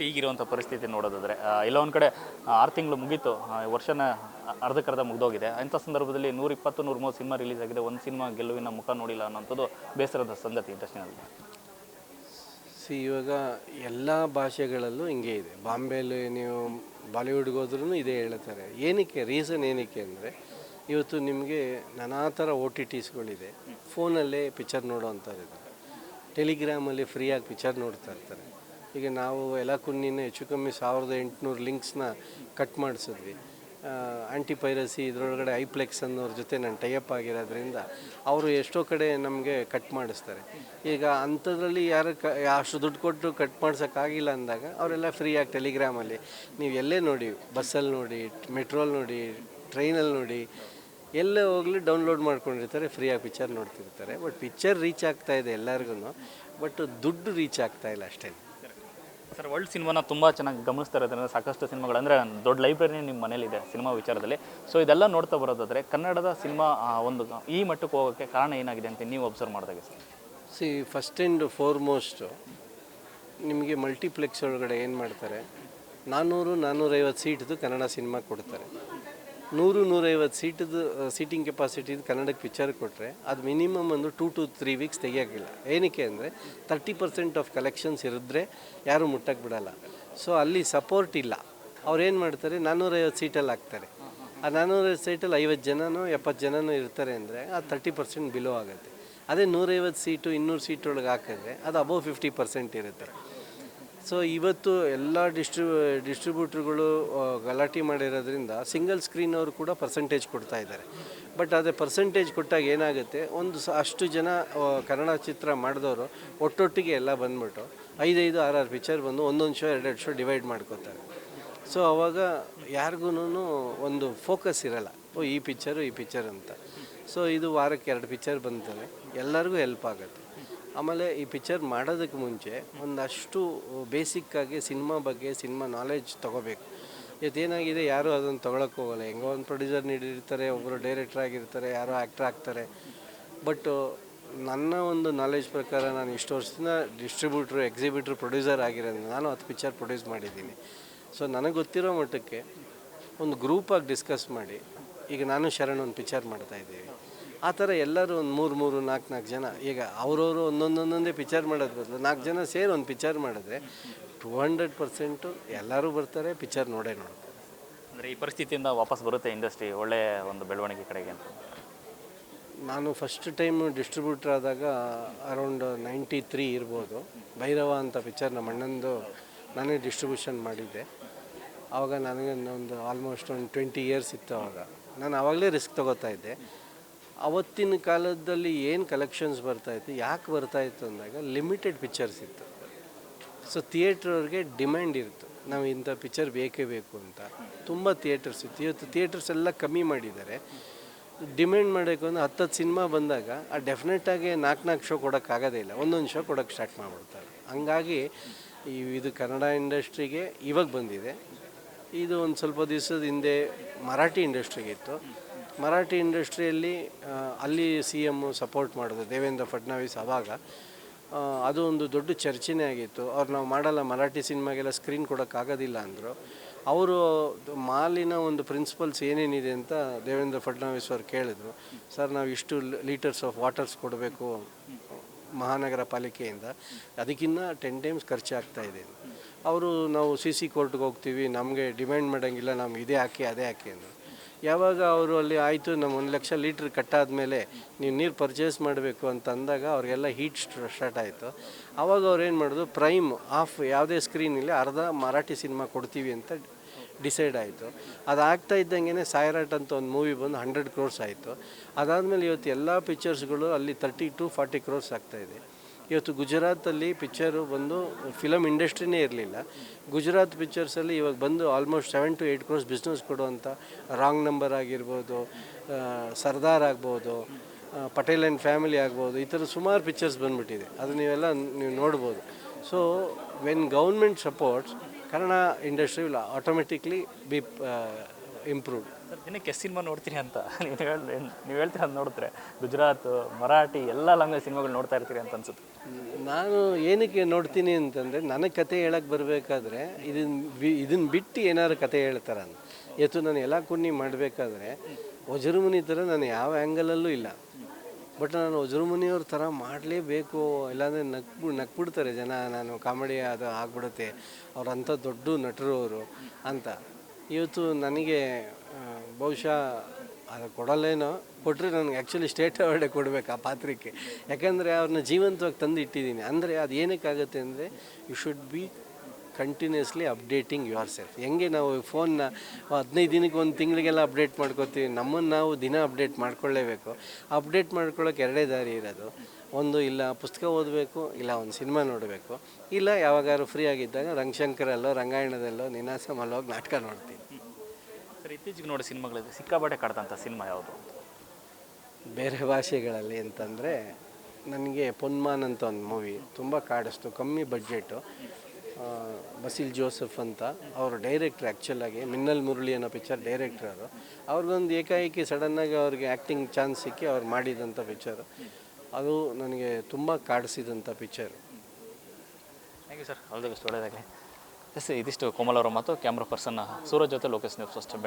ಈಗಿರುವಂಥ ಪರಿಸ್ಥಿತಿ ನೋಡೋದಾದರೆ ಎಲ್ಲ ಒಂದು ಕಡೆ 6 ತಿಂಗಳು ಮುಗೀತು, ವರ್ಷನ ಅರ್ಧಕ್ಕರ್ಧ ಮುಗ್ದೋಗಿದೆ. ಅಂಥ ಸಂದರ್ಭದಲ್ಲಿ 120, 130 ಸಿನಿಮಾ ರಿಲೀಸ್ ಆಗಿದೆ, ಒಂದು ಸಿನಿಮಾ ಗೆಲುವಿನ ಮುಖ ನೋಡಿಲ್ಲ ಅನ್ನೋಂಥದ್ದು ಬೇಸರದ ಸಂಗತಿ ಇಂಡಸ್ಟ್ರಿನಲ್ಲಿ. ಇವಾಗ ಎಲ್ಲ ಭಾಷೆಗಳಲ್ಲೂ ಹಿಂಗೆ ಇದೆ. ಬಾಂಬೆಯಲ್ಲಿ ನೀವು ಬಾಲಿವುಡ್ಗೆ ಹೋದ್ರೂ ಇದೇ ಹೇಳ್ತಾರೆ. ಏನಕ್ಕೆ ರೀಸನ್ ಏನಕ್ಕೆ ಅಂದರೆ ಇವತ್ತು ನಿಮಗೆ ನಾನಾ ಥರ OTTsಗಳಿದೆ. ಫೋನಲ್ಲೇ ಪಿಕ್ಚರ್ ನೋಡೋವಂಥದ್ದು, ಟೆಲಿಗ್ರಾಮಲ್ಲಿ ಫ್ರೀಯಾಗಿ ಪಿಕ್ಚರ್ ನೋಡ್ತಾ ಇರ್ತಾರೆ. ಈಗ ನಾವು ಎಲ್ಲ ಕುನ್ನಿನ ಹೆಚ್ಚು ಕಮ್ಮಿ 1800 ಲಿಂಕ್ಸ್ನ ಕಟ್ ಮಾಡಿಸಿದ್ವಿ. ಆ್ಯಂಟಿ ಪೈರಸಿ ಇದರೊಳಗಡೆ ಐಪ್ಲೆಕ್ಸ್ ಅನ್ನೋರ ಜೊತೆ ನಾನು ಟೈಅಪ್ ಆಗಿರೋದ್ರಿಂದ ಅವರು ಎಷ್ಟೋ ಕಡೆ ನಮಗೆ ಕಟ್ ಮಾಡಿಸ್ತಾರೆ. ಈಗ ಅಂಥದ್ರಲ್ಲಿ ಅಷ್ಟು ದುಡ್ಡು ಕೊಟ್ಟು ಕಟ್ ಮಾಡ್ಸೋಕ್ಕಾಗಿಲ್ಲ ಅಂದಾಗ ಅವರೆಲ್ಲ ಫ್ರೀಯಾಗಿ ಟೆಲಿಗ್ರಾಮಲ್ಲಿ ನೀವು ಎಲ್ಲೇ ನೋಡಿ, ಬಸ್ಸಲ್ಲಿ ನೋಡಿ, ಮೆಟ್ರೋಲ್ಲಿ ನೋಡಿ, ಟ್ರೈನಲ್ಲಿ ನೋಡಿ, ಎಲ್ಲೇ ಹೋಗಲಿ ಡೌನ್ಲೋಡ್ ಮಾಡ್ಕೊಂಡಿರ್ತಾರೆ, ಫ್ರೀಯಾಗಿ ಪಿಕ್ಚರ್ ನೋಡ್ತಿರ್ತಾರೆ. ಬಟ್ ಪಿಕ್ಚರ್ ರೀಚ್ ಆಗ್ತಾಯಿದೆ ಎಲ್ಲರಿಗೂ, ಬಟ್ ದುಡ್ಡು ರೀಚ್ ಆಗ್ತಾಯಿಲ್ಲ ಅಷ್ಟೇ. ಸರ್, ವರ್ಲ್ಡ್ ಸಿನಿಮಾನ ತುಂಬ ಚೆನ್ನಾಗಿ ಗಮನಿಸ್ತಾ ಇರೋದ್ರಿಂದ ಸಾಕಷ್ಟು ಸಿನಿಮಾಗಳು, ಅಂದರೆ ದೊಡ್ಡ ಲೈಬ್ರರಿ ನಿಮ್ಮ ಮನೇಲಿದೆ ಸಿನಿಮಾ ವಿಚಾರದಲ್ಲಿ. ಸೊ ಇದೆಲ್ಲ ನೋಡ್ತಾ ಬರೋದಾದರೆ ಕನ್ನಡದ ಸಿನಿಮಾ ಒಂದು ಈ ಮಟ್ಟಕ್ಕೆ ಹೋಗೋಕ್ಕೆ ಕಾರಣ ಏನಾಗಿದೆ ಅಂತ ನೀವು ಅಬ್ಸರ್ವ್ ಮಾಡಿದಾಗ ಸರ್? ಫಸ್ಟ್ ಆ್ಯಂಡ್ ಫಾರ್ಮೋಸ್ಟು ನಿಮಗೆ ಮಲ್ಟಿಪ್ಲೆಕ್ಸ್ ಒಳಗಡೆ ಏನು ಮಾಡ್ತಾರೆ, 400-450 ಸೀಟ್ದು ಕನ್ನಡ ಸಿನಿಮಾ ಕೊಡ್ತಾರೆ. 100-150 ಸೀಟದು ಸೀಟಿಂಗ್ ಕೆಪಾಸಿಟಿದು ಕನ್ನಡಕ್ಕೆ ಪಿಕ್ಚರ್ ಕೊಟ್ಟರೆ ಅದು ಮಿನಿಮಮ್ ಒಂದು 2 to 3 ವೀಕ್ಸ್ ತೆಗಿಯೋಕ್ಕಿಲ್ಲ. ಏನಕ್ಕೆ ಅಂದರೆ 30% ಆಫ್ ಕಲೆಕ್ಷನ್ಸ್ ಇರಿದ್ರೆ ಯಾರೂ ಮುಟ್ಟಕ್ಕೆ ಬಿಡಲ್ಲ. ಸೊ ಅಲ್ಲಿ ಸಪೋರ್ಟ್ ಇಲ್ಲ. ಅವ್ರೇನು ಮಾಡ್ತಾರೆ, 450 ಸೀಟಲ್ಲಿ ಹಾಕ್ತಾರೆ. ಆ 450 ಸೀಟಲ್ಲಿ 50 ಜನನೋ 70 ಜನನೋ ಇರ್ತಾರೆ ಅಂದರೆ ಅದು 30% ಬಿಲೋ ಆಗುತ್ತೆ. ಅದೇ 150 ಸೀಟು 200 ಸೀಟ್ ಒಳಗೆ ಹಾಕಿದ್ರೆ ಅದು ಅಬೋವ್ 50% ಇರುತ್ತೆ. ಸೊ ಇವತ್ತು ಎಲ್ಲ ಡಿಸ್ಟ್ರಿಬ್ಯೂಟ್ರುಗಳು ಗಲಾಟೆ ಮಾಡಿರೋದ್ರಿಂದ ಸಿಂಗಲ್ ಸ್ಕ್ರೀನ್ ಅವರು ಕೂಡ ಪರ್ಸೆಂಟೇಜ್ ಕೊಡ್ತಾ ಇದ್ದಾರೆ. ಬಟ್ ಅದೇ ಪರ್ಸೆಂಟೇಜ್ ಕೊಟ್ಟಾಗ ಏನಾಗುತ್ತೆ, ಅಷ್ಟು ಜನ ಕನ್ನಡ ಚಿತ್ರ ಮಾಡಿದವರು ಒಟ್ಟೊಟ್ಟಿಗೆ ಎಲ್ಲ ಬಂದ್ಬಿಟ್ಟು 5-6 ಪಿಕ್ಚರ್ ಬಂದು ಒಂದೊಂದು ಶೋ 2 ಶೋ ಡಿವೈಡ್ ಮಾಡ್ಕೋತಾರೆ. ಸೊ ಅವಾಗ ಯಾರಿಗೂ ಒಂದು ಫೋಕಸ್ ಇರಲ್ಲ, ಈ ಪಿಕ್ಚರ್ ಅಂತ. ಸೊ ಇದು ವಾರಕ್ಕೆ 2 ಪಿಕ್ಚರ್ ಬಂತವೆ, ಎಲ್ಲರಿಗೂ ಹೆಲ್ಪ್ ಆಗುತ್ತೆ. ಆಮೇಲೆ ಈ ಪಿಕ್ಚರ್ ಮಾಡೋದಕ್ಕೆ ಮುಂಚೆ ಒಂದಷ್ಟು ಬೇಸಿಕ್ಕಾಗಿ ಸಿನಿಮಾ ಬಗ್ಗೆ ಸಿನಿಮಾ ನಾಲೆಜ್ ತೊಗೋಬೇಕು. ಇವತ್ತೇನಾಗಿದೆ, ಯಾರೂ ಅದನ್ನು ತೊಗೊಳಕ್ಕೆ ಹೋಗಲ್ಲ. ಹೆಂಗೋ ಒಂದು ಪ್ರೊಡ್ಯೂಸರ್ ನೀಡಿರ್ತಾರೆ, ಒಬ್ಬರು ಡೈರೆಕ್ಟರ್ ಆಗಿರ್ತಾರೆ, ಯಾರೋ ಆ್ಯಕ್ಟ್ರ್ ಆಗ್ತಾರೆ. ಬಟ್ ನನ್ನ ಒಂದು ನಾಲೆಜ್ ಪ್ರಕಾರ ನಾನು ಇಷ್ಟು ವರ್ಷದಿಂದ ಡಿಸ್ಟ್ರಿಬ್ಯೂಟ್ರು, ಎಕ್ಸಿಬಿಟ್ರು, ಪ್ರೊಡ್ಯೂಸರ್ ಆಗಿರೋದ್ರಿಂದ ನಾನು 10 ಪಿಕ್ಚರ್ ಪ್ರೊಡ್ಯೂಸ್ ಮಾಡಿದ್ದೀನಿ. ಸೊ ನನಗೆ ಗೊತ್ತಿರೋ ಮಟ್ಟಕ್ಕೆ ಒಂದು ಗ್ರೂಪಾಗಿ ಡಿಸ್ಕಸ್ ಮಾಡಿ, ಈಗ ನಾನು ಶರಣ್ ಒಂದು ಪಿಕ್ಚರ್ ಮಾಡ್ತಾಯಿದ್ದೀವಿ, ಆ ಥರ ಎಲ್ಲರೂ ಒಂದು 3-4 ಜನ, ಈಗ ಅವರವರು ಒಂದೊಂದೇ ಪಿಕ್ಚರ್ ಮಾಡೋದು ಬದಲು 4 ಜನ ಸೇರಿ ಒಂದು ಪಿಕ್ಚರ್ ಮಾಡಿದ್ರೆ 200% ಎಲ್ಲರೂ ಬರ್ತಾರೆ, ಪಿಕ್ಚರ್ ನೋಡ್ತಾರೆ. ಅಂದರೆ ಈ ಪರಿಸ್ಥಿತಿಯಿಂದ ವಾಪಸ್ ಬರುತ್ತೆ ಇಂಡಸ್ಟ್ರಿ ಒಳ್ಳೆಯ ಒಂದು ಬೆಳವಣಿಗೆ ಕಡೆಗೆ ಅಂತ. ನಾನು ಫಸ್ಟ್ ಟೈಮ್ ಡಿಸ್ಟ್ರಿಬ್ಯೂಟ್ರ್ ಆದಾಗ ಅರೌಂಡ್ 93 ಇರ್ಬೋದು. ಭೈರವ ಅಂತ ಪಿಕ್ಚರ್ ನಮ್ಮ ಅಣ್ಣಂದು ನಾನೇ ಡಿಸ್ಟ್ರಿಬ್ಯೂಷನ್ ಮಾಡಿದ್ದೆ. ಆವಾಗ ನನಗೆ ಒಂದು ಆಲ್ಮೋಸ್ಟ್ ಒಂದು 20 ಇಯರ್ಸ್ ಇತ್ತು. ನಾನು ಆವಾಗಲೇ ರಿಸ್ಕ್ ತೊಗೋತಾ ಇದ್ದೆ. ಅವತ್ತಿನ ಕಾಲದಲ್ಲಿ ಏನು ಕಲೆಕ್ಷನ್ಸ್ ಬರ್ತಾಯಿತ್ತು, ಯಾಕೆ ಬರ್ತಾಯಿತ್ತು ಅಂದಾಗ ಲಿಮಿಟೆಡ್ ಪಿಕ್ಚರ್ಸ್ ಇತ್ತು. ಸೊ ಥಿಯೇಟ್ರವ್ರಿಗೆ ಡಿಮ್ಯಾಂಡ್ ಇತ್ತು, ನಾವು ಇಂಥ ಪಿಕ್ಚರ್ ಬೇಕೇ ಬೇಕು ಅಂತ. ತುಂಬ ಥಿಯೇಟರ್ಸ್ ಇತ್ತು. ಇವತ್ತು ಥಿಯೇಟರ್ಸ್ ಎಲ್ಲ ಕಮ್ಮಿ ಮಾಡಿದ್ದಾರೆ. ಡಿಮ್ಯಾಂಡ್ ಮಾಡೋಕ್ಕೆ ಒಂದು 10 ಸಿನಿಮಾ ಬಂದಾಗ ಆ ಡೆಫಿನೆಟಾಗಿ 4 ಶೋ ಕೊಡೋಕ್ಕಾಗೋದೇ ಇಲ್ಲ, ಒಂದೊಂದು ಶೋ ಕೊಡೋಕ್ಕೆ ಸ್ಟಾರ್ಟ್ ಮಾಡಿಬಿಡ್ತಾರೆ. ಹಂಗಾಗಿ ಇದು ಕನ್ನಡ ಇಂಡಸ್ಟ್ರಿಗೆ ಇವಾಗ ಬಂದಿದೆ. ಇದು ಒಂದು ಸ್ವಲ್ಪ ದಿವಸದ ಹಿಂದೆ ಮರಾಠಿ ಇಂಡಸ್ಟ್ರಿಗೆ ಇತ್ತು. ಮರಾಠಿ ಇಂಡಸ್ಟ್ರಿಯಲ್ಲಿ ಅಲ್ಲಿ CM ಸಪೋರ್ಟ್ ಮಾಡಿದ್ರು, ದೇವೇಂದ್ರ ಫಡ್ನವೀಸ್. ಆವಾಗ ಅದು ಒಂದು ದೊಡ್ಡ ಚರ್ಚೆನೇ ಆಗಿತ್ತು. ಅವ್ರು ನಾವು ಮಾಡಲ್ಲ, ಮರಾಠಿ ಸಿನಿಮಾಗೆಲ್ಲ ಸ್ಕ್ರೀನ್ ಕೊಡೋಕ್ಕಾಗೋದಿಲ್ಲ ಅಂದರು. ಅವರು ಮಾಲಿನ ಒಂದು ಪ್ರಿನ್ಸಿಪಲ್ಸ್ ಏನೇನಿದೆ ಅಂತ ದೇವೇಂದ್ರ ಫಡ್ನವೀಸ್ ಅವ್ರು ಕೇಳಿದ್ರು. ಸರ್, ನಾವು ಇಷ್ಟು ಲೀಟರ್ಸ್ ಆಫ್ ವಾಟರ್ಸ್ ಕೊಡಬೇಕು ಮಹಾನಗರ ಪಾಲಿಕೆಯಿಂದ, ಅದಕ್ಕಿಂತ 10 ಟೈಮ್ಸ್ ಖರ್ಚಾಗ್ತಾಯಿದೆ. ಅವರು ನಾವು CC ಕೋರ್ಟ್ಗೆ ಹೋಗ್ತೀವಿ, ನಮಗೆ ಡಿಮ್ಯಾಂಡ್ ಮಾಡೋಂಗಿಲ್ಲ, ನಮ್ಗೆ ಇದೇ ಹಾಕಿ ಅದೇ ಹಾಕಿ ಅಂದರು. ಯಾವಾಗ ಅವರು ಅಲ್ಲಿ ಆಯಿತು, ನಮ್ಮ 1 ಲಕ್ಷ ಲೀಟ್ರ್ ಕಟ್ಟಾದಮೇಲೆ ನೀವು ನೀರು ಪರ್ಚೇಸ್ ಮಾಡಬೇಕು ಅಂತ ಅಂದಾಗ ಅವ್ರಿಗೆಲ್ಲ ಹೀಟ್ ಸ್ಟಾರ್ಟ್ ಆಯಿತು. ಆವಾಗ ಅವ್ರು ಏನು ಮಾಡಿದ್ರು, ಪ್ರೈಮ್ ಆಫ್ ಯಾವುದೇ ಸ್ಕ್ರೀನಲ್ಲಿ ಅರ್ಧ ಮರಾಠಿ ಸಿನಿಮಾ ಕೊಡ್ತೀವಿ ಅಂತ ಡಿಸೈಡ್ ಆಯಿತು. ಅದು ಆಗ್ತಾ ಇದ್ದಂಗೆ ಸಾಯ್ರಾಟ್ ಅಂತ ಒಂದು ಮೂವಿ ಬಂದು 100 crores ಆಯಿತು. ಅದಾದಮೇಲೆ ಇವತ್ತು ಎಲ್ಲ ಪಿಕ್ಚರ್ಸ್ಗಳು ಅಲ್ಲಿ 30 to 40 crores ಆಗ್ತಾಯಿದೆ. ಇವತ್ತು ಗುಜರಾತಲ್ಲಿ ಪಿಕ್ಚರು ಬಂದು ಫಿಲಮ್ ಇಂಡಸ್ಟ್ರಿನೇ ಇರಲಿಲ್ಲ. ಗುಜರಾತ್ ಪಿಕ್ಚರ್ಸಲ್ಲಿ ಇವಾಗ ಬಂದು ಆಲ್ಮೋಸ್ಟ್ 7 to 8 crores ಬಿಸ್ನೆಸ್ ಕೊಡುವಂಥ ರಾಂಗ್ ನಂಬರ್ ಆಗಿರ್ಬೋದು, ಸರ್ದಾರ್ ಆಗ್ಬೋದು, ಪಟೇಲ್ ಆ್ಯಂಡ್ ಫ್ಯಾಮಿಲಿ ಆಗ್ಬೋದು, ಈ ಥರ ಸುಮಾರು ಪಿಕ್ಚರ್ಸ್ ಬಂದುಬಿಟ್ಟಿದೆ. ಅದು ನೀವು ನೋಡ್ಬೋದು. So when government supports, Kannada industry will automatically be improved. ದಿನಕ್ಕೆ ಎಷ್ಟು ಸಿನಿಮಾ ನೋಡ್ತೀನಿ ಅಂತ ನೀವು ಹೇಳ್ತೀರ ಅಂತ ನೋಡಿದ್ರೆ ಗುಜರಾತ್, ಮರಾಠಿ ಎಲ್ಲ ಲ್ಯಾಂಗ್ವೇಜ್ ಸಿನಿಮಾಗಳು ನೋಡ್ತಾ ಇರ್ತೀರಿ ಅಂತ ಅನ್ಸುತ್ತೆ. ನಾನು ಏನಕ್ಕೆ ನೋಡ್ತೀನಿ ಅಂತಂದರೆ ನನಗೆ ಕತೆ ಹೇಳಕ್ಕೆ ಬರಬೇಕಾದ್ರೆ ಇದನ್ನು ಬಿಟ್ಟು ಏನಾದ್ರು ಕತೆ ಹೇಳ್ತಾರಂತ. ಇವತ್ತು ನಾನು ಎಲ್ಲ ಕುನ್ನಿ ಮಾಡಬೇಕಾದ್ರೆ ವಜ್ರಮುನಿ ಥರ ನಾನು ಯಾವ ಆ್ಯಂಗಲಲ್ಲೂ ಇಲ್ಲ. ಬಟ್ ನಾನು ವಜ್ರಮುನಿಯವ್ರ ಥರ ಮಾಡಲೇಬೇಕು, ಇಲ್ಲಾಂದರೆ ನಕ್ಬಿಡ್ತಾರೆ ಜನ, ನಾನು ಕಾಮಿಡಿ ಅದು ಆಗ್ಬಿಡುತ್ತೆ, ಅವ್ರಂಥ ದೊಡ್ಡ ನಟರು ಅವರು ಅಂತ. ಇವತ್ತು ನನಗೆ ಬಹುಶಃ ಅದು ಕೊಡಲ್ಲೇನೋ, ಕೊಟ್ಟರೆ ನನಗೆ ಆ್ಯಕ್ಚುಲಿ ಸ್ಟೇಟ್ ಅವಾರ್ಡೇ ಕೊಡಬೇಕು ಆ ಪಾತ್ರಕ್ಕೆ. ಯಾಕಂದರೆ ಅವ್ರನ್ನ ಜೀವಂತವಾಗಿ ತಂದು ಇಟ್ಟಿದ್ದೀನಿ. ಅಂದರೆ ಅದು ಏನಕ್ಕಾಗುತ್ತೆ ಅಂದರೆ you should be continuously updating yourself. ಹೆಂಗೆ ನಾವು ಫೋನ್ನ 15 ದಿನಕ್ಕೆ ಒಂದು ತಿಂಗಳಿಗೆಲ್ಲ ಅಪ್ಡೇಟ್ ಮಾಡ್ಕೋತೀವಿ, ನಮ್ಮನ್ನು ನಾವು ದಿನ ಅಪ್ಡೇಟ್ ಮಾಡ್ಕೊಳ್ಳೇಬೇಕು. ಅಪ್ಡೇಟ್ ಮಾಡ್ಕೊಳ್ಳೋಕೆ ಎರಡೇ ದಾರಿ ಇರೋದು. ಒಂದು, ಇಲ್ಲ ಪುಸ್ತಕ ಓದಬೇಕು, ಇಲ್ಲ ಒಂದು ಸಿನಿಮಾ ನೋಡಬೇಕು, ಇಲ್ಲ ಯಾವಾಗಾದ್ರು ಫ್ರೀ ಆಗಿದ್ದಾಗ ರಂಗಶಂಕರಲ್ಲೋ ರಂಗಾಯಣದಲ್ಲೋ ನೀನಾಸಮಲ್ಲಿ ಹೋಗಿ ನಾಟಕ ನೋಡ್ತೀನಿ. ಸರ್, ಇತ್ತೀಚೆಗೆ ನೋಡಿ ಸಿನಿಮಾಗಳಿದೆ, ಸಿಕ್ಕಾಪಟ್ಟೆ ಕಾಡ್ತಂಥ ಸಿನಿಮಾ ಯಾವುದು? ಬೇರೆ ಭಾಷೆಗಳಲ್ಲಿ ಅಂತಂದರೆ ನನಗೆ ಪೊನ್ಮಾನ್ ಅಂತ ಒಂದು ಮೂವಿ ತುಂಬ ಕಾಡಿಸ್ತು, ಕಮ್ಮಿ ಬಡ್ಜೆಟು. ಬಸಿಲ್ ಜೋಸೆಫ್ ಅಂತ ಅವರು ಡೈರೆಕ್ಟ್ರ್, ಆ್ಯಕ್ಚುಲಾಗಿ ಮಿನ್ನಲ್ ಮುರಳಿ ಅನ್ನೋ ಪಿಕ್ಚರ್ ಡೈರೆಕ್ಟ್ರ್ ಅವರು. ಅವ್ರಿಗೊಂದು ಏಕಾಏಕಿ ಸಡನ್ನಾಗಿ ಅವ್ರಿಗೆ ಆ್ಯಕ್ಟಿಂಗ್ ಚಾನ್ಸ್ ಸಿಕ್ಕಿ ಅವ್ರು ಮಾಡಿದಂಥ ಪಿಕ್ಚರು. ಅದು ನನಗೆ ತುಂಬ ಕಾಡಿಸಿದಂಥ picture. Thank you sir, all the best, ಒಳ್ಳೆಯದಾಗಲಿ. ಎಸ್, ಇದಿಷ್ಟು ಕೋಮಲ್ ಅವರ ಮಾತು. ಕ್ಯಾಮ್ರಾ ಪರ್ಸನ್ ಸೂರಜ್ ಜೊತೆ ಲೋಕೇಶ್ ನ್ಯೂಸ್ ಫಸ್ಟ್ ಬೆಂಗಳೂರು.